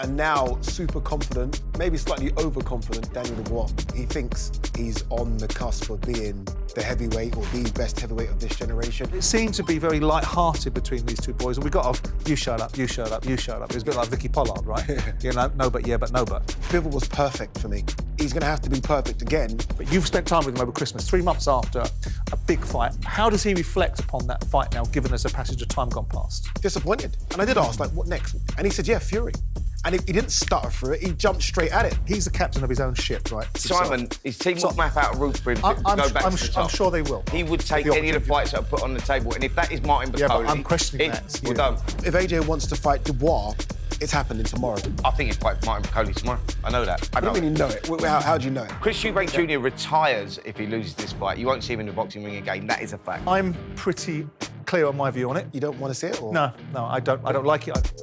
And now, super confident, maybe slightly overconfident, Daniel Dubois. He thinks he's on the cusp of being the heavyweight or the best heavyweight of this generation. It seemed to be very light-hearted between these two boys, and we got off, you shut up, you shut up, you shut up. It was a bit like Vicky Pollard, right? You know, no but, yeah, but no but. Bivol was perfect for me. He's going to have to be perfect again. But you've spent time with him over Christmas, 3 months after a big fight. How does he reflect upon that fight now, given there's a passage of time gone past? Disappointed. And I did ask, like, what next? And he said, yeah, Fury. And he didn't stutter through it, he jumped straight at it. He's the captain of his own ship, right? Simon, his team will map out a route for him to go back to the top. I'm sure they will. He would take any of the fights that are put on the table, and if that is Martin Bacoli... Yeah, but I'm questioning that. Well done. If AJ wants to fight Dubois, it's happening tomorrow. I think it's quite Martin Bacoli tomorrow. I know that. I don't mean you know it. How do you know it? Eubank Jnr. retires if he loses this fight. You won't see him in the boxing ring again. That is a fact. I'm pretty clear on my view on it. You don't want to see it? Or? No, I don't like it.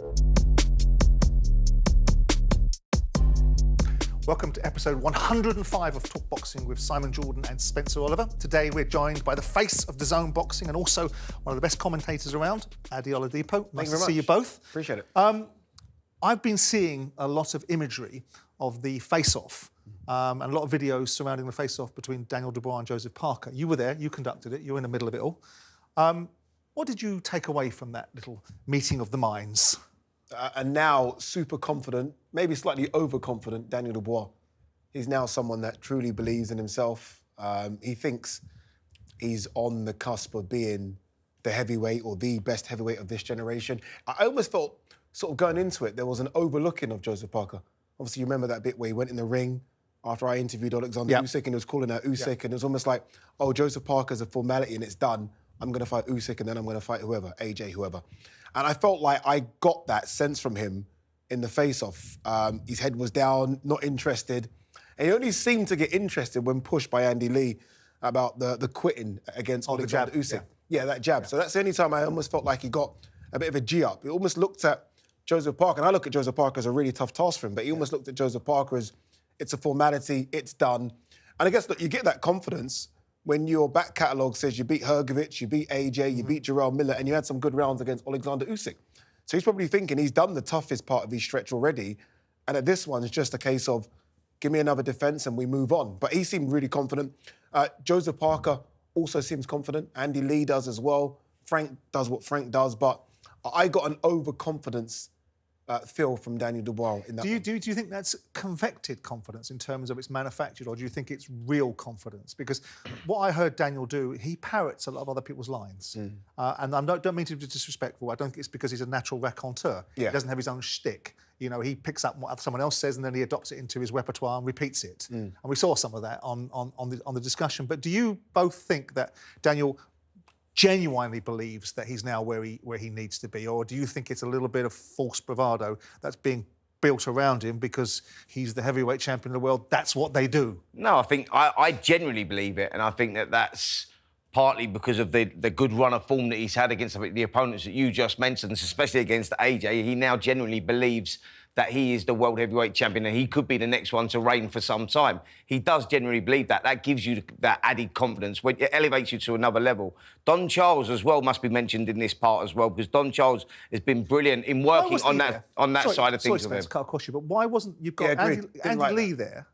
Welcome to episode 105 of Talk Boxing with Simon Jordan and Spencer Oliver. Today we're joined by the face of DAZN Boxing and also one of the best commentators around, Adi Oladipo. Nice to see you both. Appreciate it. I've been seeing a lot of imagery of the face-off and a lot of videos surrounding the face-off between Daniel Dubois and Joseph Parker. You were there, you conducted it, you were in the middle of it all. What did you take away from that little meeting of the minds? And now, super confident, maybe slightly overconfident, Daniel Dubois. He's now someone that truly believes in himself. He thinks he's on the cusp of being the heavyweight or the best heavyweight of this generation. I almost felt, sort of going into it, there was an overlooking of Joseph Parker. Obviously, you remember that bit where he went in the ring after I interviewed Alexander Usyk and he was calling out Usyk and it was almost like, oh, Joseph Parker's a formality and it's done. I'm going to fight Usyk and then I'm going to fight whoever, AJ, whoever. And I felt like I got that sense from him in the face-off. His head was down, not interested. And he only seemed to get interested when pushed by Andy Lee about the quitting against Alexander Usyk. Yeah, that jab. Yeah. So that's the only time I almost felt like he got a bit of a G-up. He almost looked at Joseph Parker, and I look at Joseph Parker as a really tough task for him, but he almost looked at Joseph Parker as, it's a formality, it's done. And I guess, look, you get that confidence when your back catalogue says you beat Hrgovic, you beat AJ, you beat Jarrell Miller, and you had some good rounds against Alexander Usyk. So he's probably thinking he's done the toughest part of his stretch already, and at this one, it's just a case of, give me another defence and we move on. But he seemed really confident. Joseph Parker also seems confident. Andy Lee does as well. Frank does what Frank does, but I got an overconfidence feel from Daniel Dubois in that. Do you think that's convected confidence in terms of it's manufactured, or do you think it's real confidence? Because what I heard Daniel do, he parrots a lot of other people's lines. And I don't mean to be disrespectful. I don't think it's because he's a natural raconteur. He doesn't have his own shtick. You know, he picks up what someone else says and then he adopts it into his repertoire and repeats it. And we saw some of that on the discussion. But do you both think that Daniel genuinely believes that he's now where he needs to be, or do you think it's a little bit of false bravado that's being built around him because he's the heavyweight champion of the world? That's what they do. No, I think I genuinely believe it, and I think that's partly because of the good run of form that he's had against the opponents that you just mentioned, especially against AJ. He now genuinely believes that he is the world heavyweight champion and he could be the next one to reign for some time. He does genuinely believe that. That gives you that added confidence. It elevates you to another level. Don Charles as well must be mentioned in this part as well, because Don Charles has been brilliant in working on that side of things. Sorry, Spencer, across you, but why wasn't... You've got Andy Lee there,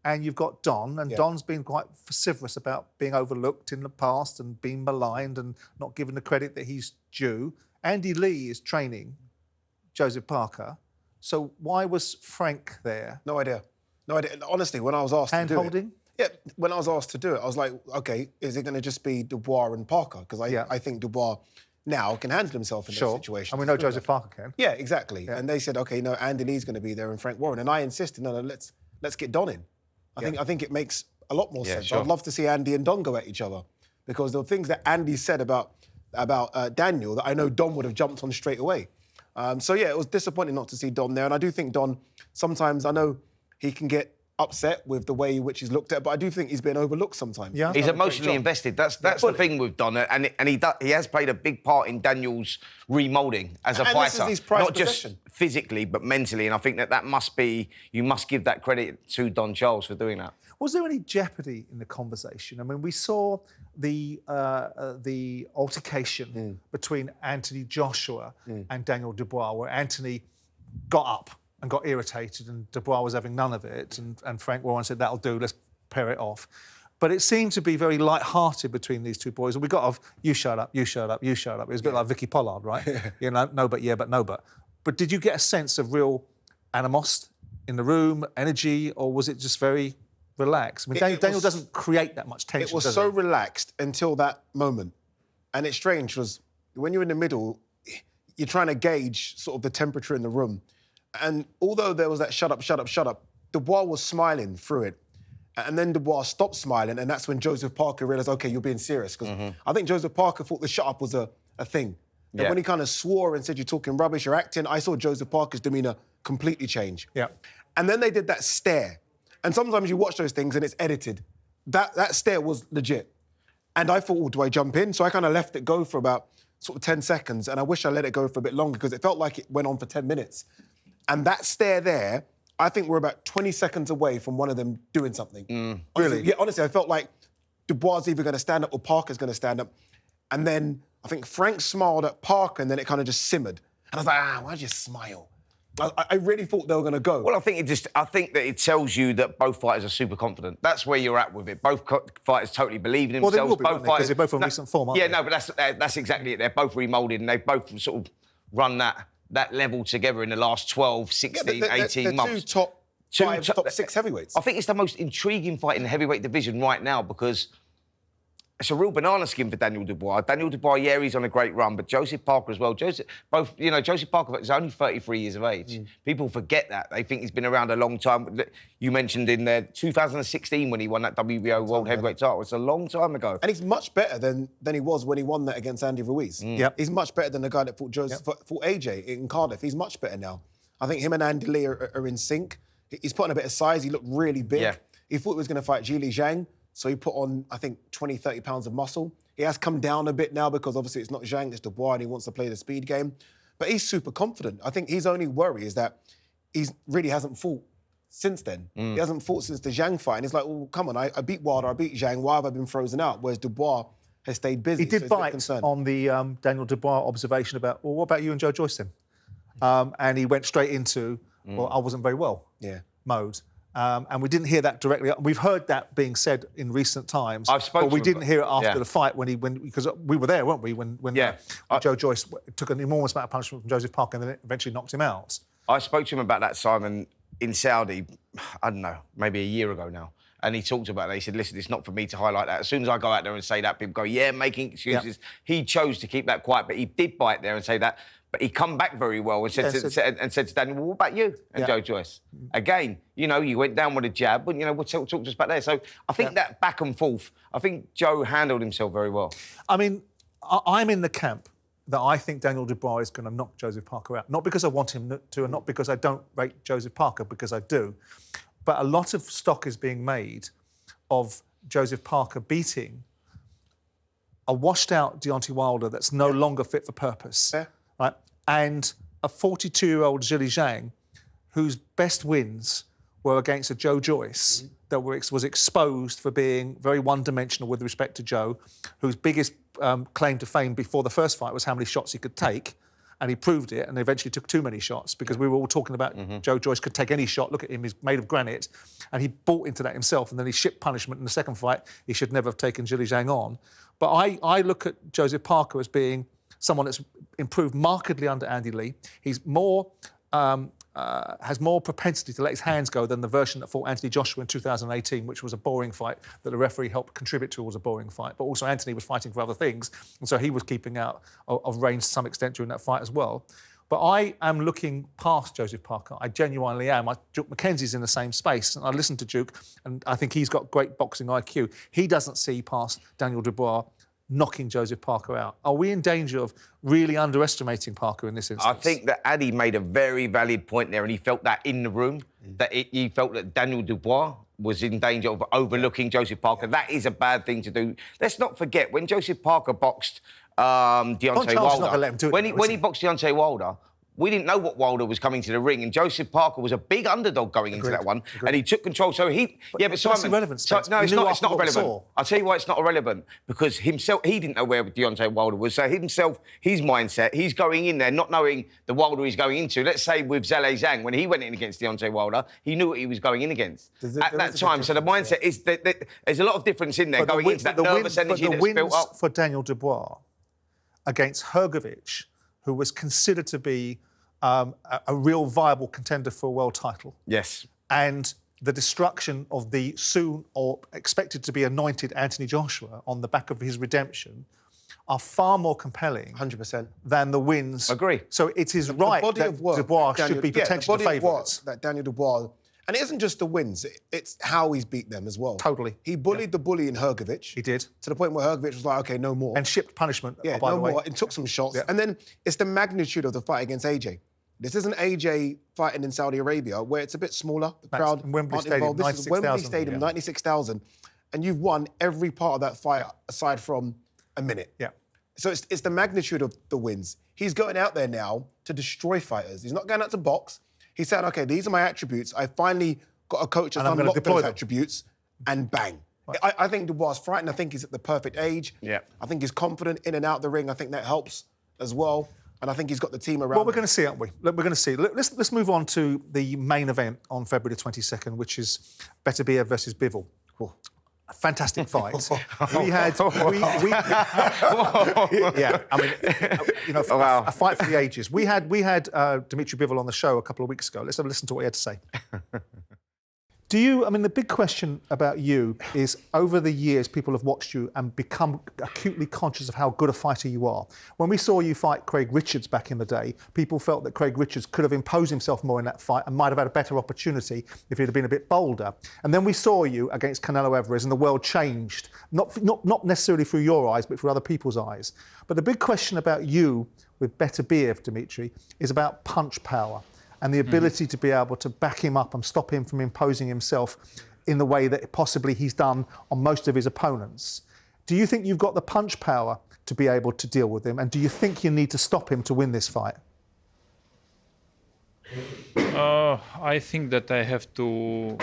and you've got Don, and Don's been quite vociferous about being overlooked in the past and being maligned and not given the credit that he's due. Andy Lee is training Joseph Parker. So why was Frank there? No idea. No idea. Honestly, when I was asked to do it... Hand-holding? Yeah, when I was asked to do it, I was like, OK, is it going to just be Dubois and Parker? Because I think Dubois now can handle himself in this situation. And we know Joseph Parker can. Yeah, exactly. Yeah. And they said, OK, no, Andy Lee's going to be there and Frank Warren. And I insisted, no, let's get Don in. I think it makes a lot more sense. Sure. I'd love to see Andy and Don go at each other, because the things that Andy said about Daniel that I know Don would have jumped on straight away. So, yeah, it was disappointing not to see Don there. And I do think Don, sometimes I know he can get upset with the way in which he's looked at, but I do think he's been overlooked sometimes. Yeah. He's emotionally invested. That's the thing with Don. And he has played a big part in Daniel's remoulding as a fighter. Not just physically, but mentally. And I think that must be... You must give that credit to Don Charles for doing that. Was there any jeopardy in the conversation? I mean, we saw the altercation between Anthony Joshua and Daniel Dubois, where Anthony got up and got irritated, and Dubois was having none of it, and Frank Warren said, that'll do, let's pair it off. But it seemed to be very light-hearted between these two boys. And we got off, you shut up, you shut up, you shut up. It was a bit like Vicky Pollard, right? You know, no, but yeah, but no, but. But did you get a sense of real animosity in the room, energy, or was it just very relaxed? I mean, Daniel doesn't create that much tension, It was so relaxed until that moment. And it's strange, because when you're in the middle, you're trying to gauge sort of the temperature in the room. And although there was that shut up, shut up, shut up, Dubois was smiling through it. And then Dubois stopped smiling, and that's when Joseph Parker realised, OK, you're being serious. Because I think Joseph Parker thought the shut up was a thing. And when he kind of swore and said, you're talking rubbish, you're acting, I saw Joseph Parker's demeanour completely change. Yeah. And then they did that stare. And sometimes you watch those things and it's edited. That stare was legit. And I thought, oh, do I jump in? So I kind of left it go for about sort of 10 seconds, and I wish I let it go for a bit longer because it felt like it went on for 10 minutes. And that stare there, I think we're about 20 seconds away from one of them doing something. Really? Yeah, honestly, I felt like Dubois is either going to stand up or Parker's going to stand up. And then I think Frank smiled at Parker, and then it kind of just simmered. And I was like, why'd you smile? I really thought they were going to go. Well, I think that it tells you that both fighters are super confident. That's where you're at with it. Both fighters totally believe in themselves. Well, they will be, won't they? Because they're both on recent form, aren't they? Yeah, no, but that's exactly it. They're both remoulded, and they've both sort of run that level together in the last 12, 16, 18 months. Top six heavyweights. I think it's the most intriguing fight in the heavyweight division right now because it's a real banana skin for Daniel Dubois. Daniel Dubois, yeah, he's on a great run, but Joseph Parker as well. Joseph Parker is only 33 years of age. People forget that. They think he's been around a long time. You mentioned in 2016 when he won that WBO World Heavyweight title. It's a long time ago. And he's much better than he was when he won that against Andy Ruiz. Yep. He's much better than the guy that fought AJ in Cardiff. He's much better now. I think him and Andy Lee are in sync. He's put on a bit of size. He looked really big. Yeah. He thought he was going to fight Zhilei Zhang. So he put on, I think, 20, 30 pounds of muscle. He has come down a bit now because obviously it's not Zhang, it's Dubois, and he wants to play the speed game. But he's super confident. I think his only worry is that he really hasn't fought since then. He hasn't fought since the Zhang fight. And he's like, well, come on, I beat Wilder, I beat Zhang, why have I been frozen out? Whereas Dubois has stayed busy. He did bite on the Daniel Dubois observation about, well, what about you and Joe Joyce then? And he went straight into, well, I wasn't very well mode. And we didn't hear that directly. We've heard that being said in recent times, but we didn't hear it after the fight because we were there, weren't we? When Joe Joyce took an enormous amount of punishment from Joseph Parker and then it eventually knocked him out. I spoke to him about that, Simon, in Saudi, I don't know, maybe a year ago now. And he talked about it. He said, listen, it's not for me to highlight that. As soon as I go out there and say that, people go, yeah, making excuses. Yep. He chose to keep that quiet, but he did bite there and say that. But he come back very well and said to Daniel, well, what about you and Joe Joyce? Again, you went down with a jab, but, we'll talk to us back there. So I think that back and forth, I think Joe handled himself very well. I mean, I'm in the camp that I think Daniel Dubois is going to knock Joseph Parker out. Not because I want him to, and not because I don't rate Joseph Parker, because I do. But a lot of stock is being made of Joseph Parker beating a washed-out Deontay Wilder that's no longer fit for purpose. Yeah. Right? And a 42-year-old Zhilei Zhang, whose best wins were against a Joe Joyce that was exposed for being very one-dimensional with respect to Joe, whose biggest claim to fame before the first fight was how many shots he could take, and he proved it, and eventually took too many shots because we were all talking about Joe Joyce could take any shot. Look at him, he's made of granite, and he bought into that himself, and then he shipped punishment in the second fight. He should never have taken Zhilei Zhang on. But I look at Joseph Parker as being someone that's improved markedly under Andy Lee. He's more has more propensity to let his hands go than the version that fought Anthony Joshua in 2018, which was a boring fight that the referee helped contribute to was a boring fight. But also Anthony was fighting for other things, and so he was keeping out of range to some extent during that fight as well. But I am looking past Joseph Parker. I genuinely am. Duke McKenzie's in the same space, and I listen to Duke, and I think he's got great boxing IQ. He doesn't see past Daniel Dubois knocking Joseph Parker out. Are we in danger of really underestimating Parker in this instance? I think that Addy made a very valid point there, and he felt that in the room, he felt that Daniel Dubois was in danger of overlooking Joseph Parker. That is a bad thing to do. Let's not forget, when Joseph Parker boxed Deontay Wilder, when he boxed Deontay Wilder, we didn't know what Wilder was coming to the ring, and Joseph Parker was a big underdog going into that one, and he took control. So but Simon, irrelevant. No, it's not irrelevant. I'll tell you why it's not irrelevant, because himself, he didn't know where Deontay Wilder was. So himself, his mindset, he's going in there not knowing the Wilder he's going into. Let's say with Zhilei Zhang, when he went in against Deontay Wilder, he knew what he was going in against at that time. So the mindset is that there's a lot of difference in there going into that nervous energy that's built up. For Daniel Dubois against Hrgovic, who was considered to be a real viable contender for a world title. Yes. And the destruction of the soon or expected to be anointed Anthony Joshua on the back of his redemption are far more compelling 100%. than the wins. Agree. So it is right that Dubois should be potentially the favourite. That Daniel Dubois, and it isn't just the wins, it's how he's beat them as well. Totally. He bullied the bully in Hrgovic. He did. To the point where Hrgovic was like, OK, no more. And shipped punishment, by the way. And took some shots. And then it's the magnitude of the fight against AJ. This isn't AJ fighting in Saudi Arabia, where it's a bit smaller. The crowd in Wembley aren't Stadium, involved. This is Wembley Stadium, 96,000. And you've won every part of that fight aside from a minute. Yeah. So it's the magnitude of the wins. He's going out there now to destroy fighters. He's not going out to box. He's saying, OK, these are my attributes. I finally got a coach that's unlocked those attributes, and bang. Right. I think Dubois is frightened. I think he's at the perfect age. Yeah. I think he's confident in and out the ring. I think that helps as well. And I think he's got the team around. Well, we're going to see, aren't we? We're going to see. Let's move on to the main event on February 22nd, which is Beterbiev versus Bivol. A fantastic fight. Yeah, I mean, a fight for the ages. We had Dimitri Bivol on the show a couple of weeks ago. Let's have a listen to what he had to say. The big question about you is, over the years, people have watched you and become acutely conscious of how good a fighter you are. When we saw you fight Craig Richards back in the day, people felt that Craig Richards could have imposed himself more in that fight and might have had a better opportunity if he'd have been a bit bolder. And then we saw you against Canelo Alvarez and the world changed, not necessarily through your eyes, but through other people's eyes. But the big question about you with Beterbiev, Dimitri, is about punch power and the ability to be able to back him up and stop him from imposing himself in the way that possibly he's done on most of his opponents. Do you think you've got the punch power to be able to deal with him? And do you think you need to stop him to win this fight? I think that I have to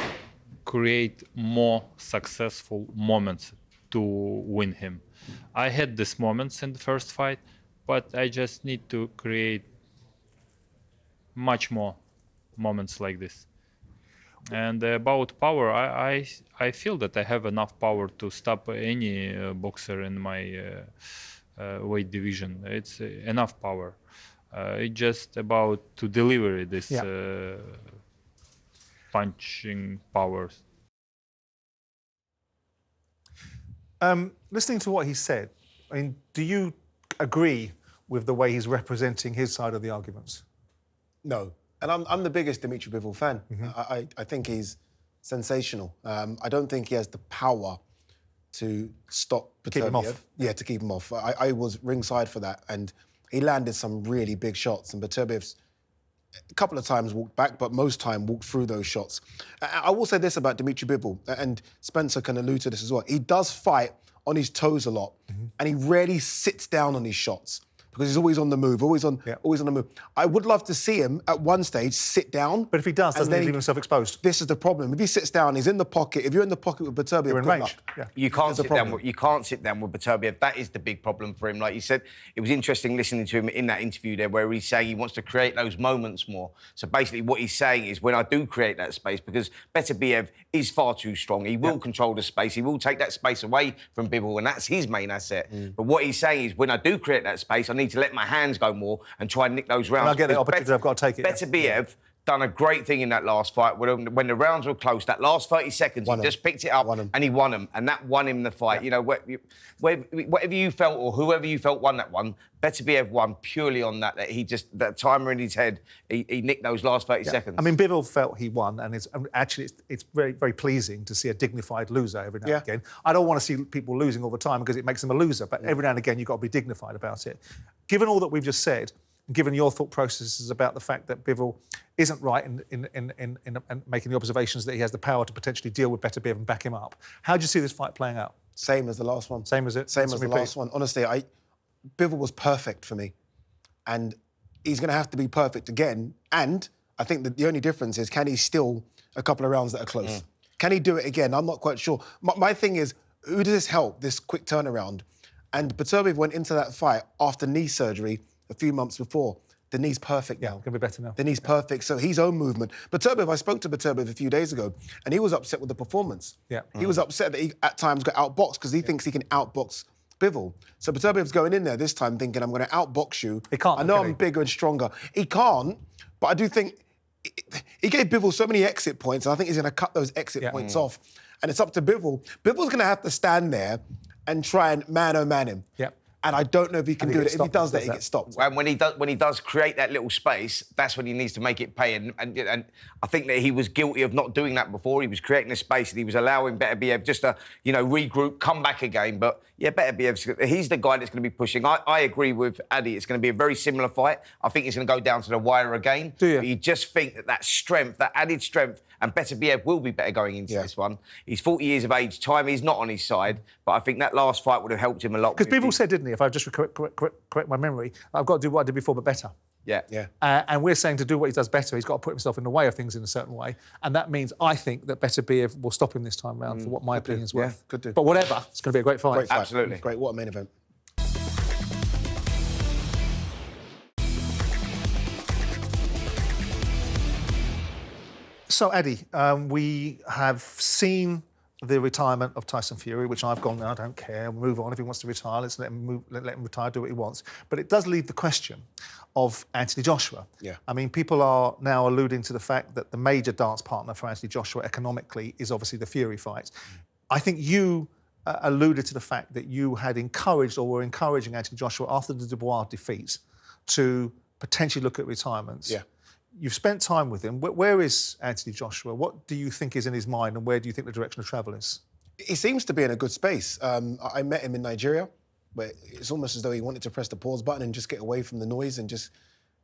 create more successful moments to win him. I had these moments in the first fight, but I just need to create much more moments like this. And about power, I feel that I have enough power to stop any boxer in my weight division. It's enough power. It's just about to deliver this punching powers. Listening to what he said, I mean, do you agree with the way he's representing his side of the arguments? No. And I'm the biggest Dimitri Bivol fan. I think he's sensational. I don't think he has the power to stop Beterbiev. Keep him off. Yeah, to keep him off. I was ringside for that, and he landed some really big shots, and Beterbiev's a couple of times walked back, but most time walked through those shots. I will say this about Dimitri Bivol, and Spencer can allude to this as well. He does fight on his toes a lot, and he rarely sits down on his shots, because he's always on the move, always on the move. I would love to see him at one stage sit down. But if he does, doesn't he leave himself exposed? This is the problem. If he sits down, he's in the pocket. If you're in the pocket with Beterbiev, you're in range. Yeah. You can't sit down with Beterbiev. That is the big problem for him. Like you said, it was interesting listening to him in that interview there, where he's saying he wants to create those moments more. So basically, what he's saying is, when I do create that space, because Beterbiev is far too strong, he will control the space. He will take that space away from Bivol, and that's his main asset. But what he's saying is, when I do create that space, I need to let my hands go more and try and nick those rounds. And I get the opportunity, I've got to take it. Beterbiev done a great thing in that last fight. When the rounds were close, that last 30 seconds, he just picked it up and he won them. And that won him the fight. You know, whatever you felt or whoever you felt won that one, Beterbiev won purely on that he just, that timer in his head, he nicked those last 30 seconds. I mean, Bivol felt he won, and it's very, very pleasing to see a dignified loser every now and again. I don't want to see people losing all the time because it makes them a loser, but every now and again, you've got to be dignified about it. Given all that we've just said, given your thought processes about the fact that Bivol isn't right in making the observations that he has the power to potentially deal with Beterbiev and back him up, how do you see this fight playing out? Same as the last one. Same as it? Same as the last one. Honestly, Bivol was perfect for me. And he's going to have to be perfect again. And I think that the only difference is, can he steal a couple of rounds that are close? Can he do it again? I'm not quite sure. My thing is, who does this help, this quick turnaround? And Beterbiev went into that fight after knee surgery a few months before. The knee's perfect now. Going to be better now. The knee's perfect, so his own movement. Beterbiev, I spoke to Beterbiev a few days ago, and he was upset with the performance. Yeah. He was upset that he, at times, got outboxed because he thinks he can outbox Bivol. So Beterbiev's going in there this time thinking, I'm going to outbox you. He can't. I know I'm bigger and stronger. He can't, but I do think he gave Bivol so many exit points, and I think he's going to cut those exit points off. And it's up to Bivol. Bivol's going to have to stand there and try and man-o-man him. Yeah. And I don't know if he can do it. If he does that, he gets stopped. And when he does create that little space, that's when he needs to make it pay. And I think that he was guilty of not doing that before. He was creating a space and he was allowing Beterbiev just to, regroup, come back again. But yeah, Beterbiev, he's the guy that's going to be pushing. I agree with Addy. It's going to be a very similar fight. I think it's going to go down to the wire again. Do you? But you just think that strength, that added strength, and Beterbiev will be better going into this one. He's 40 years of age. Time is not on his side, but I think that last fight would have helped him a lot. Because Bivol said, didn't he, if I just correct my memory, I've got to do what I did before, but better. Yeah. And we're saying to do what he does better, he's got to put himself in the way of things in a certain way. And that means, I think, that Beterbiev will stop him this time round for what my opinion is worth. Could do. But whatever, it's going to be a great fight. Great fight. Absolutely. Great. What a main event. So, Eddie, we have seen the retirement of Tyson Fury, which I've gone, I don't care, move on. If he wants to retire, let's let him retire, do what he wants. But it does leave the question of Anthony Joshua. Yeah. I mean, people are now alluding to the fact that the major dance partner for Anthony Joshua economically is obviously the Fury fight. I think you alluded to the fact that you had encouraged or were encouraging Anthony Joshua after the Dubois defeat to potentially look at retirements. Yeah. You've spent time with him. Where is Anthony Joshua? What do you think is in his mind, and where do you think the direction of travel is? He seems to be in a good space. I met him in Nigeria, where it's almost as though he wanted to press the pause button and just get away from the noise and just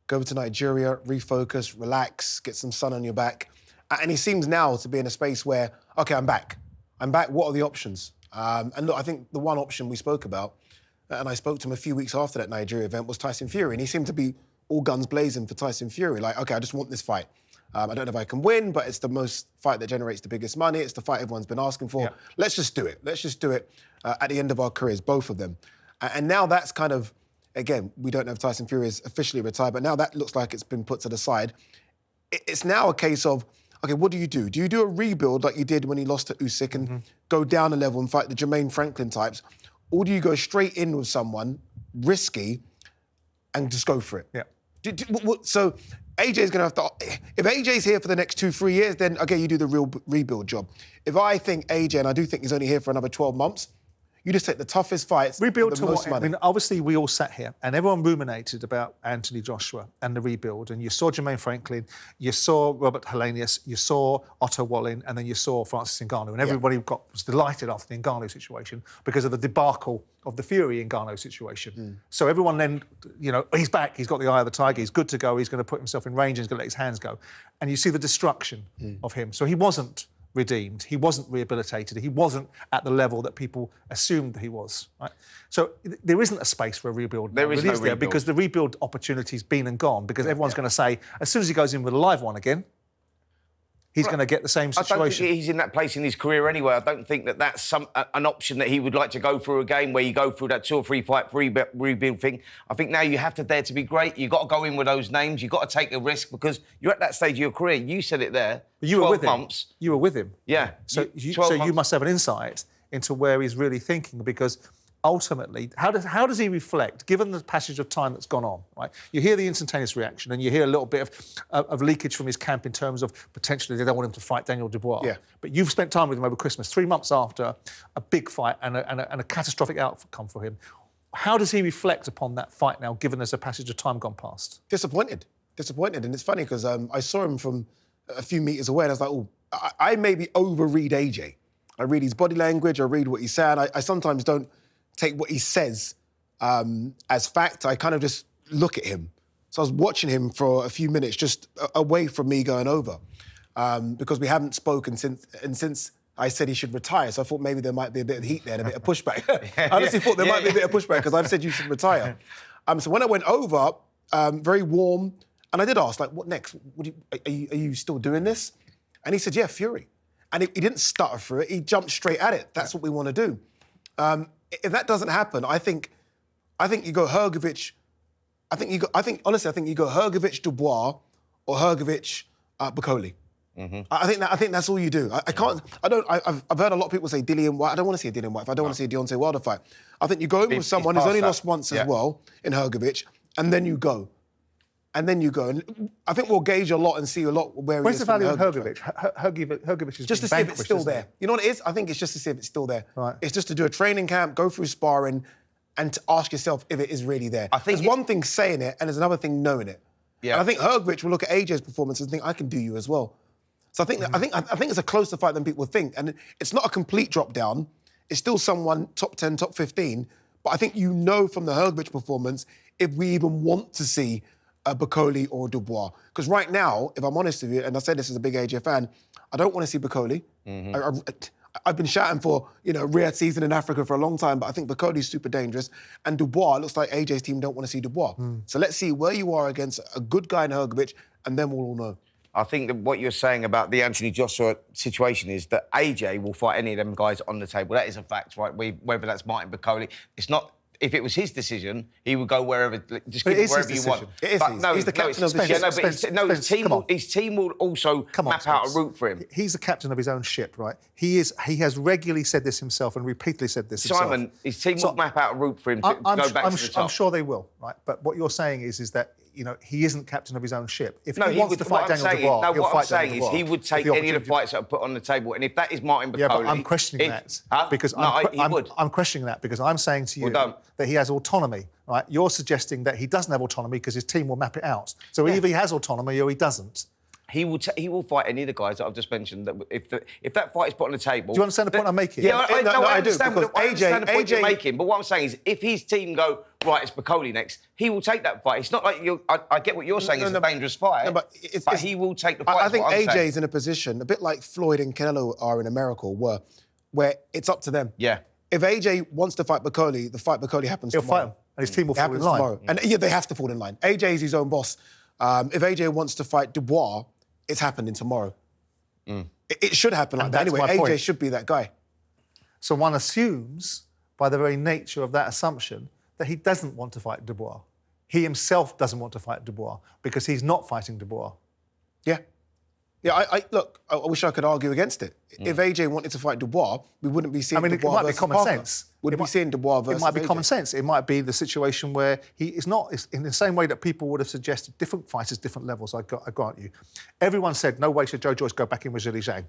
go to Nigeria, refocus, relax, get some sun on your back. And he seems now to be in a space where, OK, I'm back. I'm back. What are the options? And look, I think the one option we spoke about, and I spoke to him a few weeks after that Nigeria event, was Tyson Fury. And he seemed to be all guns blazing for Tyson Fury. Like, OK, I just want this fight. I don't know if I can win, but it's the most fight that generates the biggest money. It's the fight everyone's been asking for. Yeah. Let's just do it. Let's just do it at the end of our careers, both of them. And now that's kind of, again, we don't know if Tyson Fury is officially retired, but now that looks like it's been put to the side. It's now a case of, OK, what do? Do you do a rebuild like you did when he lost to Usyk and go down a level and fight the Jermaine Franklin types? Or do you go straight in with someone, risky, and just go for it? Yeah. So AJ's going to have to... If AJ's here for the next 2-3 years, then, OK, you do the real rebuild job. If I think AJ, and I do think he's only here for another 12 months, you just take the toughest fights, rebuild the to most what? money. I mean, obviously, we all sat here and everyone ruminated about Anthony Joshua and the rebuild. And you saw Jermaine Franklin, you saw Robert Helenius, you saw Otto Wallin, and then you saw Francis Ngannou. And everybody was delighted after the Ngannou situation because of the debacle of the Fury Ngannou situation. So everyone then, he's back, he's got the eye of the tiger, he's good to go, he's going to put himself in range, he's going to let his hands go. And you see the destruction of him. So he wasn't redeemed, he wasn't rehabilitated, he wasn't at the level that people assumed he was. Right? So there isn't a space for a rebuild. There is no rebuild. Because the rebuild opportunity's been and gone, because everyone's going to say, as soon as he goes in with a live one again, he's going to get the same situation. I don't think he's in that place in his career anyway. I don't think that that's an option that he would like to go through again, where you go through that 2 or 3 fight rebuild thing. I think now you have to dare to be great. You've got to go in with those names. You've got to take a risk because you're at that stage of your career. You said it there. You were with him. 12 months. You were with him. Yeah. So you must have an insight into where he's really thinking, because ultimately, how does he reflect, given the passage of time that's gone on, right? You hear the instantaneous reaction and you hear a little bit of leakage from his camp in terms of potentially they don't want him to fight Daniel Dubois. Yeah. But you've spent time with him over Christmas, 3 months after a big fight and a catastrophic outcome for him. How does he reflect upon that fight now, given there's a passage of time gone past? Disappointed. And it's funny because I saw him from a few metres away and I was like, oh, I maybe overread AJ. I read his body language, I read what he's saying. I sometimes don't take what he says as fact. I kind of just look at him. So I was watching him for a few minutes, just away from me going over, because we haven't spoken since I said he should retire. So I thought maybe there might be a bit of heat there and a bit of pushback. I honestly thought there might be a bit of pushback because I've said you should retire. So when I went over, very warm. And I did ask, like, what next? Are you still doing this? And he said, yeah, Fury. And he didn't stutter through it. He jumped straight at it. That's what we want to do. If that doesn't happen, I think you go Hrgovic. Honestly, I think you go Hrgovic, Dubois, or Hrgovic, Bakole. I think that's all you do. I've heard a lot of people say Dillian White. I don't want to see a Dillian White fight. I don't want to see a Deontay Wilder fight. I think you go in with someone who's only lost once as well in Hrgovic, and then you go. And I think we'll gauge a lot and see a lot where Where's he is. the value of Hrgovic? Hrgovic is just to see if it's still there. You know what it is? I think it's just to see if it's still there. Right. It's just to do a training camp, go through sparring, and to ask yourself if it is really there. I think there's one thing saying it, and there's another thing knowing it. Yeah. And I think Hrgovic will look at AJ's performance and think, I can do you as well. So I think it's a closer fight than people think, and it's not a complete drop down. It's still someone top 10, top 15. But I think you know from the Hrgovic performance if we even want to see a Bakole or a Dubois. Because right now, if I'm honest with you, and I say this as a big AJ fan, I don't want to see Bakole. I've been shouting for, Riyadh season in Africa for a long time, but I think Bakole's super dangerous. And Dubois, it looks like AJ's team don't want to see Dubois. So let's see where you are against a good guy in Hrgovic, and then we'll all know. I think that what you're saying about the Anthony Joshua situation is that AJ will fight any of them guys on the table. That is a fact, right? Whether that's Martin Bakole, it's not. If it was his decision, he would go wherever. Just give it wherever you want. It is. But he's the captain of the ship. His team will also map out a route for him. He's the captain of his own ship, right? He has regularly said this himself and repeatedly said this himself. Simon, his team will map out a route for him to go back to the top. I'm sure they will, right? But what you're saying is that he isn't captain of his own ship. If he wants to fight Daniel Dubois, he'll fight Daniel Dubois. What I'm saying is he would take any of the fights that are put on the table, and if that is Martin Bakole... Yeah, but I'm questioning that. Because I'm questioning that because I'm saying to you that he has autonomy, right? You're suggesting that he doesn't have autonomy because his team will map it out. So either he has autonomy or he doesn't. He will fight any of the guys that I've just mentioned. That if that fight is put on the table... Do you understand the point I'm making? Yeah, I understand do. I understand the point you're making. But what I'm saying is, if his team go, right, it's Bakole next, he will take that fight. It's not like I get what you're saying, it's a dangerous fight, but he will take the fight. I think AJ's in a position, a bit like Floyd and Canelo are in America, where it's up to them. Yeah. If AJ wants to fight Bakole, the fight Bakole happens tomorrow. He'll fight him, and his team will fall in line. Tomorrow. And they have to fall in line. AJ is his own boss. If AJ wants to fight Dubois, it's happening tomorrow. It should happen like that anyway. AJ should be that guy. So one assumes, by the very nature of that assumption, that he doesn't want to fight Dubois. He himself doesn't want to fight Dubois because he's not fighting Dubois. Yeah. Yeah, I wish I could argue against it. If AJ wanted to fight Dubois, we wouldn't be seeing Dubois versus Parker. It might be common sense. Wouldn't be seeing Dubois versus It might be AJ. common sense. It might be the situation where he is not... It's in the same way that people would have suggested different fighters, different levels, I grant you. Everyone said, no way should Joe Joyce go back in with Zhilei.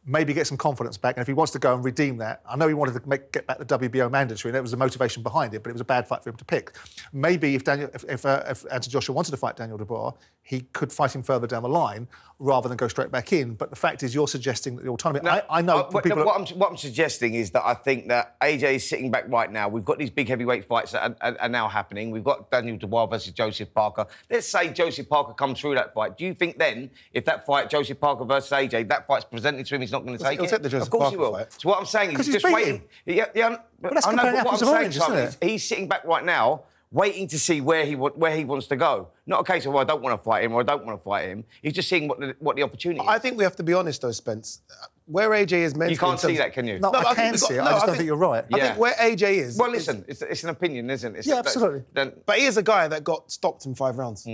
Maybe get some confidence back, and if he wants to go and redeem that, I know he wanted to get back the WBO mandatory, and that was the motivation behind it, but it was a bad fight for him to pick. Maybe if Anthony Joshua wanted to fight Daniel Dubois, he could fight him further down the line rather than go straight back in. But the fact is, you're suggesting that the autonomy. I know people. What I'm suggesting is that I think that AJ is sitting back right now. We've got these big heavyweight fights that are now happening. We've got Daniel Dubois versus Joseph Parker. Let's say Joseph Parker comes through that fight. Do you think then, if that fight, Joseph Parker versus AJ, that fight's presented to him, he's not going to take it? He'll take the Joseph of course Parker he will. fight. So what I'm saying is just waiting. Yeah, but that's I know, but what I'm saying, isn't it? he's sitting back right now, waiting to see where he wants to go. Not a case of, I don't want to fight him or I don't want to fight him. He's just seeing what the opportunity is. I think we have to be honest, though, Spence. Where AJ is mentally... You can't see that, can you? No, I can see it. I just don't think you're right. I think where AJ is... Well, listen, it's an opinion, isn't it? Yeah, absolutely. But he is a guy that got stopped in 5 rounds.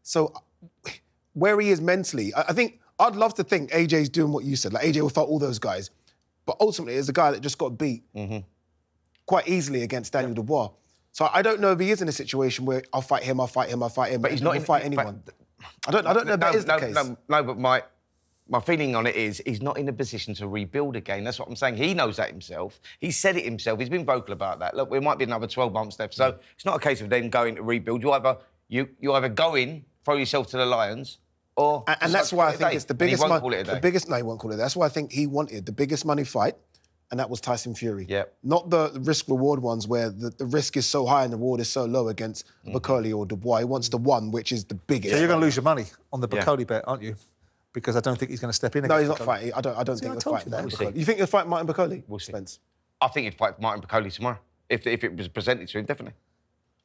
So where he is mentally, I think... I'd love to think AJ's doing what you said. Like, AJ will fight all those guys. But ultimately, it's a guy that just got beat quite easily against Daniel Dubois. So I don't know if he is in a situation where I'll fight him. But he's not in fight anyone. I don't know if that is the case. No, but my feeling on it is he's not in a position to rebuild again. That's what I'm saying. He knows that himself. He said it himself. He's been vocal about that. Look, there might be another 12 months left. So it's not a case of then going to rebuild. You either go in, throw yourself to the lions, and that's why I think it's the biggest money. No, he won't call it. That's why I think he wanted the biggest money fight, and that was Tyson Fury. Yeah. Not the risk-reward ones where the risk is so high and the reward is so low against Bakole or Dubois. He wants the one which is the biggest. So you're going to lose your money on the Bakole bet, aren't you? Because I don't think he's going to step in. No, he's not fighting. I don't think he'll fight Martin Bakole. You think he'll fight Martin Bakole? We'll see. Spence? I think he'd fight Martin Bakole tomorrow if it was presented to him. Definitely.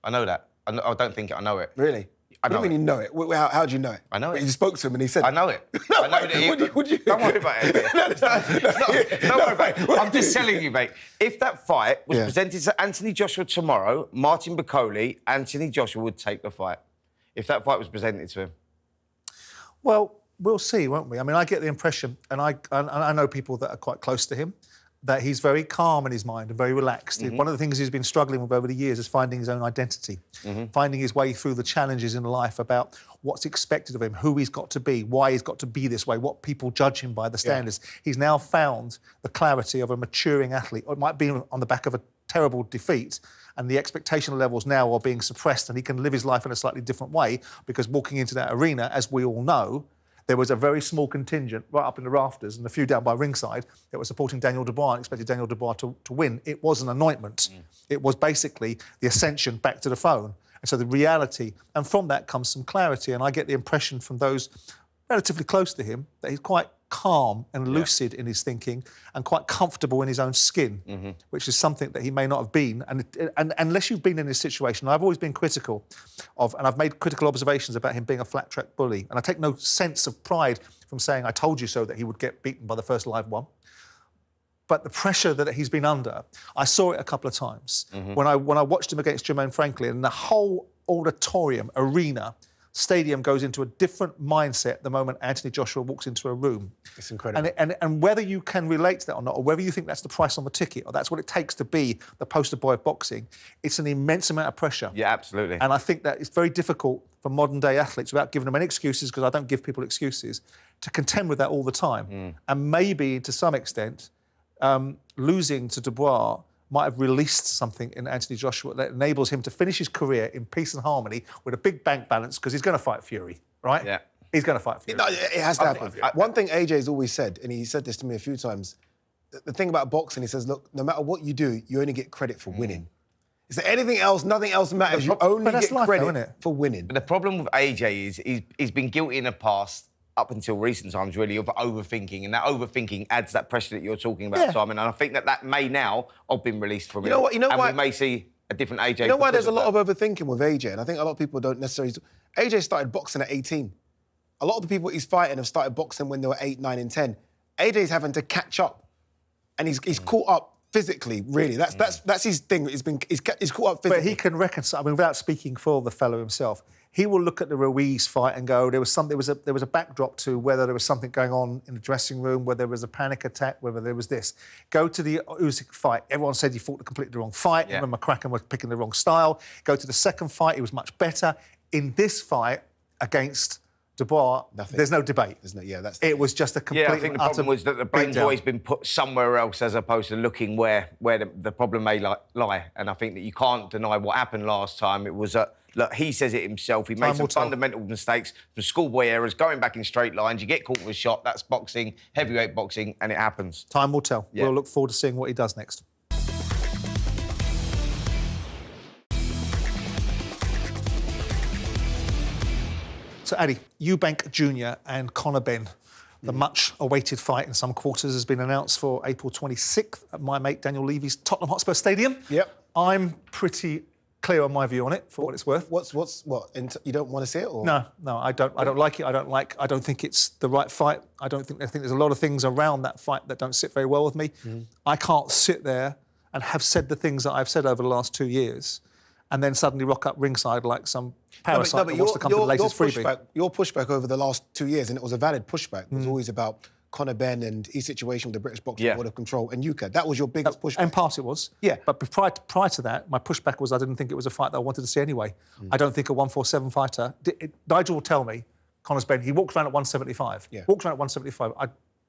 I know that. I don't think it. I know it. Really? I know What do you mean you know it? How do you know it? I know it. You spoke to him and he said... I know it. I know that Would you... Don't worry about it. Don't worry about it. I'm just telling you, mate. If that fight was presented to Anthony Joshua tomorrow, Martin Bakole, Anthony Joshua would take the fight. If that fight was presented to him. Well, we'll see, won't we? I mean, I get the impression, and I know people that are quite close to him, that he's very calm in his mind and very relaxed. One of the things he's been struggling with over the years is finding his own identity, finding his way through the challenges in life about what's expected of him, who he's got to be, why he's got to be this way, what people judge him by, the standards. He's now found the clarity of a maturing athlete. Or it might be on the back of a terrible defeat, and the expectation levels now are being suppressed, and he can live his life in a slightly different way, because walking into that arena, as we all know, there was a very small contingent right up in the rafters and a few down by ringside that were supporting Daniel Dubois and expected Daniel Dubois to win. It was an anointment. It was basically the ascension back to the throne. And so the reality, and from that comes some clarity, and I get the impression from those relatively close to him that he's quite calm and lucid in his thinking and quite comfortable in his own skin, which is something that he may not have been. And unless you've been in this situation, I've always been critical of, and I've made critical observations about him being a flat-track bully, and I take no sense of pride from saying, I told you so, that he would get beaten by the first live one. But the pressure that he's been under, I saw it a couple of times. When I watched him against Jermaine Franklin, and the whole auditorium, arena, stadium goes into a different mindset the moment Anthony Joshua walks into a room. It's incredible. And whether you can relate to that or not, or whether you think that's the price on the ticket, or that's what it takes to be the poster boy of boxing, it's an immense amount of pressure. Yeah, absolutely. And I think that it's very difficult for modern-day athletes, without giving them any excuses, because I don't give people excuses, to contend with that all the time. And maybe, to some extent, losing to Dubois might have released something in Anthony Joshua that enables him to finish his career in peace and harmony with a big bank balance, because he's going to fight Fury, right? Yeah. He's going to fight Fury. No, it has to happen. One thing AJ's always said, and he said this to me a few times, the thing about boxing, he says, look, no matter what you do, you only get credit for winning. Is there anything else? Nothing else matters. You only get credit for winning. But the problem with AJ is he's been guilty in the past, up until recent times, really, of overthinking, and that overthinking adds that pressure that you're talking about, Simon. And I think that may now have been released from him. You know why? We may see a different AJ. You know why there's a lot of overthinking with AJ, and I think a lot of people don't necessarily... AJ started boxing at 18. A lot of the people he's fighting have started boxing when they were 8, 9 and 10. AJ's having to catch up, and he's caught up physically, really. That's his thing. He's caught up physically. But he can reconcile, I mean, without speaking for the fellow himself, he will look at the Ruiz fight and go, there was a backdrop to whether there was something going on in the dressing room, whether there was a panic attack, whether there was this. Go to the Usyk fight. Everyone said he fought the completely wrong fight. Yeah. Remember, McCracken was picking the wrong style. Go to the second fight, he was much better. In this fight against Dubois, there's no debate. It was just a complete. Yeah, I think the problem was that the brain's always been put somewhere else as opposed to looking where the problem may lie. And I think that you can't deny what happened last time. It was look, he says it himself. He made some fundamental mistakes, some schoolboy errors, going back in straight lines. You get caught with a shot. That's boxing, heavyweight boxing, and it happens. Time will tell. Yeah. We'll look forward to seeing what he does next. So, Addy, Eubank Jnr and Conor Benn. The much-awaited fight in some quarters has been announced for April 26th at my mate Daniel Levy's Tottenham Hotspur Stadium. Yep. I'm pretty clear on my view on it, for what it's worth. What? You don't want to see it, or? No, I don't like it. I don't think it's the right fight. I think there's a lot of things around that fight that don't sit very well with me. I can't sit there and have said the things that I've said over the last 2 years and then suddenly rock up ringside like some parasite that wants to come to the latest freebie. Your pushback over the last 2 years, and it was a valid pushback, was always about Conor Benn and his situation with the British Boxing Board of Control and UKA. That was your biggest pushback. In part it was. Yeah. But prior to that, my pushback was I didn't think it was a fight that I wanted to see anyway. I don't think a 147 fighter... Nigel will tell me, Conor's Benn, he walked around at 175. Yeah. Walked around at 175. I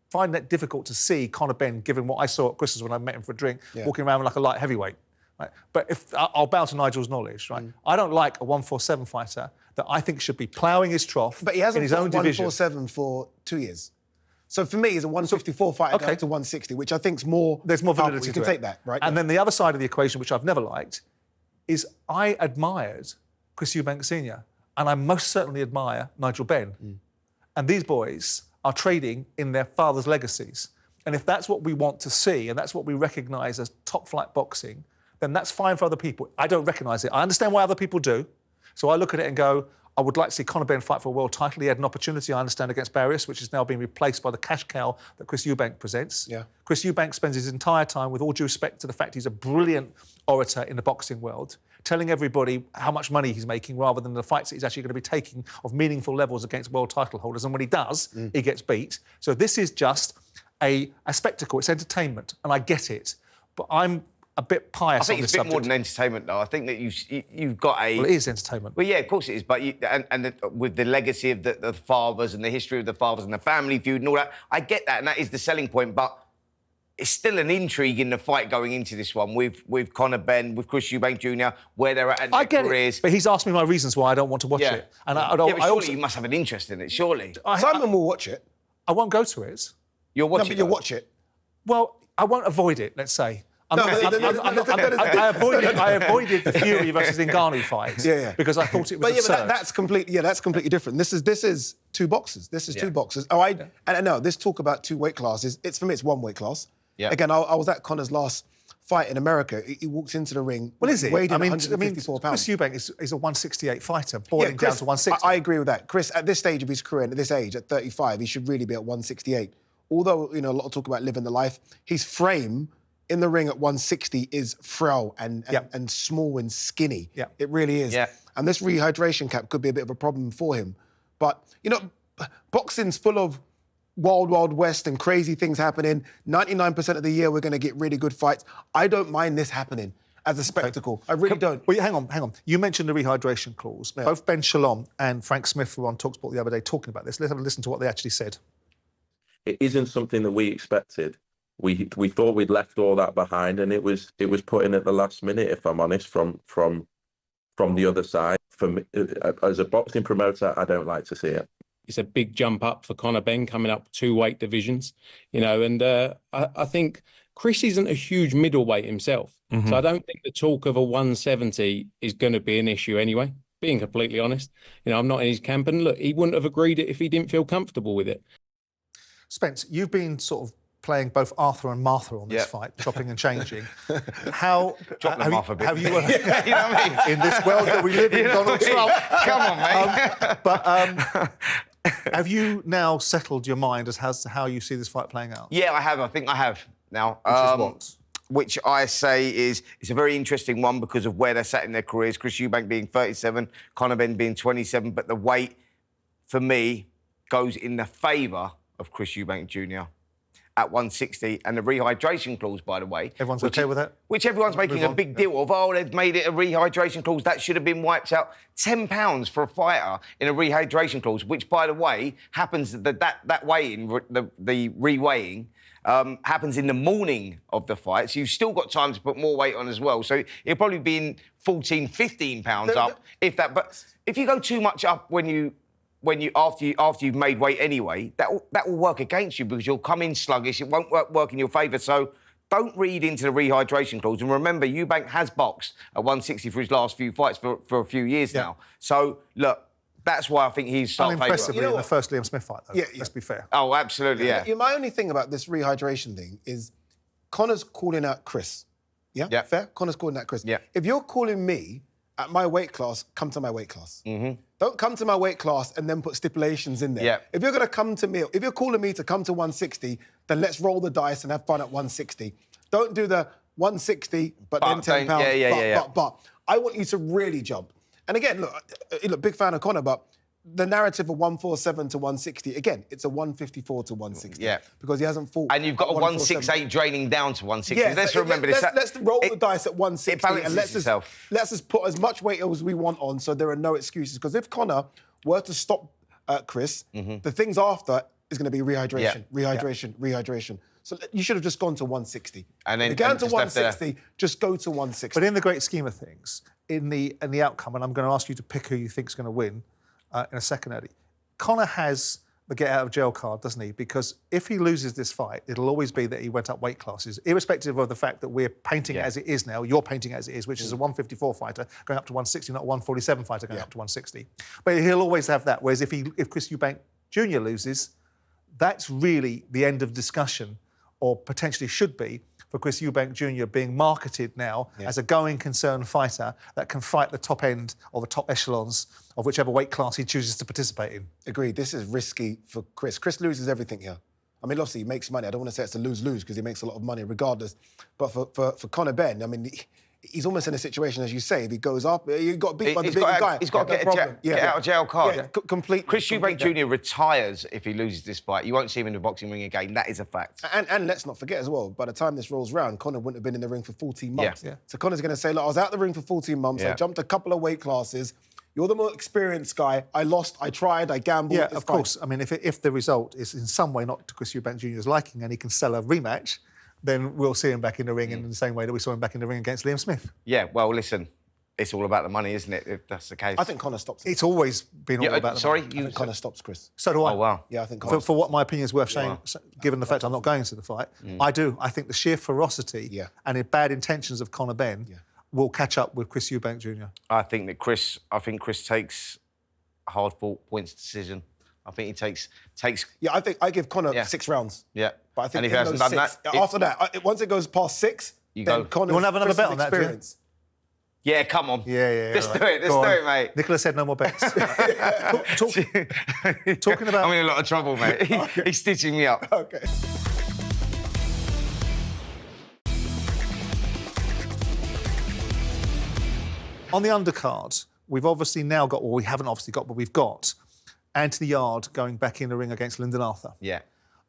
find that difficult to see Conor Benn, given what I saw at Christmas when I met him for a drink, walking around like a light heavyweight. Right? But if I'll bow to Nigel's knowledge, right? I don't like a 147 fighter that I think should be ploughing his trough in his own division. 147 for 2 years. So for me, it's a 154 fighter down to 160, which I think's more... There's more validity to it. You can take that, right? And then the other side of the equation, which I've never liked, is I admired Chris Eubank Sr. and I most certainly admire Nigel Benn. And these boys are trading in their father's legacies. And if that's what we want to see and that's what we recognise as top-flight boxing, then that's fine for other people. I don't recognise it. I understand why other people do. So I look at it and go, I would like to see Conor Benn fight for a world title. He had an opportunity, I understand, against Barrios, which is now being replaced by the cash cow that Chris Eubank presents. Yeah. Chris Eubank spends his entire time, with all due respect to the fact he's a brilliant orator in the boxing world, telling everybody how much money he's making rather than the fights that he's actually going to be taking of meaningful levels against world title holders. And when he does, he gets beat. So this is just a spectacle. It's entertainment, and I get it. But I'm a bit pious on this subject. I think it's a bit more than entertainment, though. I think that you've got a... Well, it is entertainment. Well, yeah, of course it is. But with the legacy of the fathers and the history of the fathers and the family feud and all that, I get that, and that is the selling point. But it's still an intrigue in the fight going into this one with Conor Benn, with Chris Eubank Jr., where they're at in their careers. It, but he's asked me my reasons why I don't want to watch it. And I but surely you must have an interest in it, surely. Simon will watch it. I won't go to it. You'll watch it? But you'll watch it. Well, I won't avoid it, let's say. I avoided the Fury versus Ngannou fight because I thought it was absurd. But that's completely different. This is two boxers. This is two boxers. And I know this talk about two weight classes. It's for me, it's one weight class. Yeah. Again, I was at Conor's last fight in America. He walks into the ring. Well, is it? Weighed in 154 pounds. Chris Eubank is a 168 fighter, boiling down to 160. I agree with that. Chris, at this stage of his career, and at this age, at 35, he should really be at 168. Although, a lot of talk about living the life, his frame in the ring at 160 is frail and small and skinny. Yeah. It really is. Yeah. And this rehydration cap could be a bit of a problem for him. But, boxing's full of wild, wild west and crazy things happening. 99% of the year, we're going to get really good fights. I don't mind this happening as a spectacle. I really don't. Well, hang on. You mentioned the rehydration clause. Yeah. Both Ben Shalom and Frank Smith were on TalkSport the other day talking about this. Let's have a listen to what they actually said. It isn't something that we expected. We thought we'd left all that behind, and it was put in at the last minute, if I'm honest, from the other side. For me, as a boxing promoter, I don't like to see it. It's a big jump up for Conor Benn, coming up 2 weight divisions, and I think Chris isn't a huge middleweight himself. Mm-hmm. So I don't think the talk of a 170 is going to be an issue anyway, being completely honest. I'm not in his camp, and look, he wouldn't have agreed it if he didn't feel comfortable with it. Spence, you've been sort of playing both Arthur and Martha on this fight, chopping and changing. How Drop them off a bit. Have you, you know what I mean? In this world that we live in, Donald Trump. Come on, mate. But have you now settled your mind as to how you see this fight playing out? Yeah, I have. I think I have now. Which is what? Which I say it's a very interesting one because of where they're sat in their careers. Chris Eubank being 37, Conor Benn being 27, but the weight, for me, goes in the favour of Chris Eubank Jr. at 160, and the rehydration clause, by the way. Everyone's okay with that? Which everyone's making a big deal of. Oh, they've made it a rehydration clause. That should have been wiped out. £10 for a fighter in a rehydration clause, which, by the way, happens that weighing, the re-weighing, happens in the morning of the fight. So you've still got time to put more weight on as well. So it'll probably be in £14, £15 up, if that. But if you go too much up after you've made weight anyway, that will work against you because you'll come in sluggish. It won't work in your favour. So don't read into the rehydration clause. And remember, Eubank has boxed at 160 for his last few fights for a few years now. So look, that's why I think he's start favourite. Unimpressively in the first Liam Smith fight, though. Let's be fair. Oh, absolutely, yeah. My only thing about this rehydration thing is Conor's calling out Chris. Yeah? Fair? Conor's calling out Chris. Yeah. If you're calling me at my weight class, come to my weight class. Mm-hmm. Don't come to my weight class and then put stipulations in there. Yeah. If you're going to come to me, if you're calling me to come to 160, then let's roll the dice and have fun at 160. Don't do the 160, but then £10. But I want you to really jump. And again, look, big fan of Conor, but the narrative of 147 to 160, again, it's a 154 to 160. Yeah. Because he hasn't fought. And you've got a 168 draining down to 160. Yeah, let's remember this. Let's roll the dice at 160 it balances and let's just put as much weight as we want on so there are no excuses. Because if Conor were to stop Chris, the things after is going to be rehydration. So you should have just gone to 160. And then going to 160, just go to 160. But in the great scheme of things, in the outcome, and I'm going to ask you to pick who you think is going to win in a second, Eddie. Conor has the get out of jail card, doesn't he? Because if he loses this fight, it'll always be that he went up weight classes, irrespective of the fact that we're painting it as it is now. You're painting it as it is, which is a 154 fighter going up to 160, not a 147 fighter going up to 160. But he'll always have that. Whereas if Chris Eubank Jr. loses, that's really the end of discussion, or potentially should be, for Chris Eubank Jr. being marketed now as a going concern fighter that can fight the top end or the top echelons of whichever weight class he chooses to participate in. Agreed. This is risky for Chris. Chris loses everything here. I mean, obviously, he makes money. I don't want to say it's a lose-lose because he makes a lot of money regardless. But for Conor Benn, I mean, he's almost in a situation, as you say, if he goes up, he got beat by the bigger guy. He's got to get out of jail card. Yeah, complete. Chris Eubank Jr. retires if he loses this fight. You won't see him in the boxing ring again. That is a fact. And let's not forget as well, by the time this rolls round, Conor wouldn't have been in the ring for 14 months. Yeah. So Conor's going to say, look, I was out the ring for 14 months. I jumped a couple of weight classes. You're the more experienced guy. I lost, I tried, I gambled. Yeah, of course. I mean, if the result is in some way not to Chris Eubank Jr.'s liking and he can sell a rematch, then we'll see him back in the ring in the same way that we saw him back in the ring against Liam Smith. Yeah, well, listen, it's all about the money, isn't it, if that's the case? I think Conor stops. It's always been all about the money. I think Conor stops Chris. So do I. Oh, wow. Yeah, I think Conor For what my opinion is worth saying, given the fact I'm not going to the fight, I do. I think the sheer ferocity and the bad intentions of Conor Benn will catch up with Chris Eubank Jr. I think Chris takes a hard-fought points decision. I think he takes. Yeah, I think I give Conor 6 rounds. Yeah, but I think and if he hasn't done that, after that, once it goes past 6, then Conor. You want to have another bet on that, do you? Yeah, come on. Yeah. Let's do it. Let's do it, mate. Nicholas said no more bets. Talking about. I'm in a lot of trouble, mate. He's stitching me up. Okay. On the undercard, we've obviously now got, well, we haven't obviously got, but we've got Anthony Yarde going back in the ring against Lyndon Arthur. Yeah.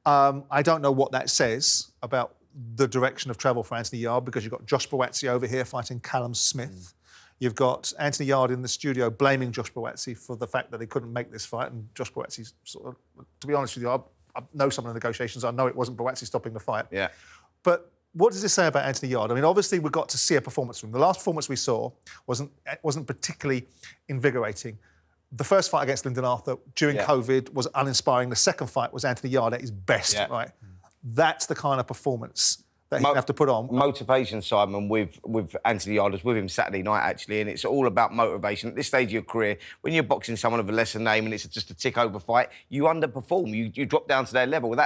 I don't know what that says about the direction of travel for Anthony Yarde because you've got Josh Boazzi over here fighting Callum Smith. You've got Anthony Yarde in the studio blaming Josh Boazzi for the fact that he couldn't make this fight. And Josh Boazzi's sort of, to be honest with you, I know some of the negotiations. I know it wasn't Boazzi stopping the fight. Yeah. But what does this say about Anthony Yarde? I mean, obviously, we got to see a performance from him. The last performance we saw wasn't particularly invigorating. The first fight against Lyndon Arthur during COVID was uninspiring. The second fight was Anthony Yarde at his best, right? That's the kind of performance that he'd have to put on. Motivation, Simon, with Anthony Yarde, was with him Saturday night, actually, and it's all about motivation. At this stage of your career, when you're boxing someone of a lesser name and it's just a tick-over fight, you underperform. You drop down to their level.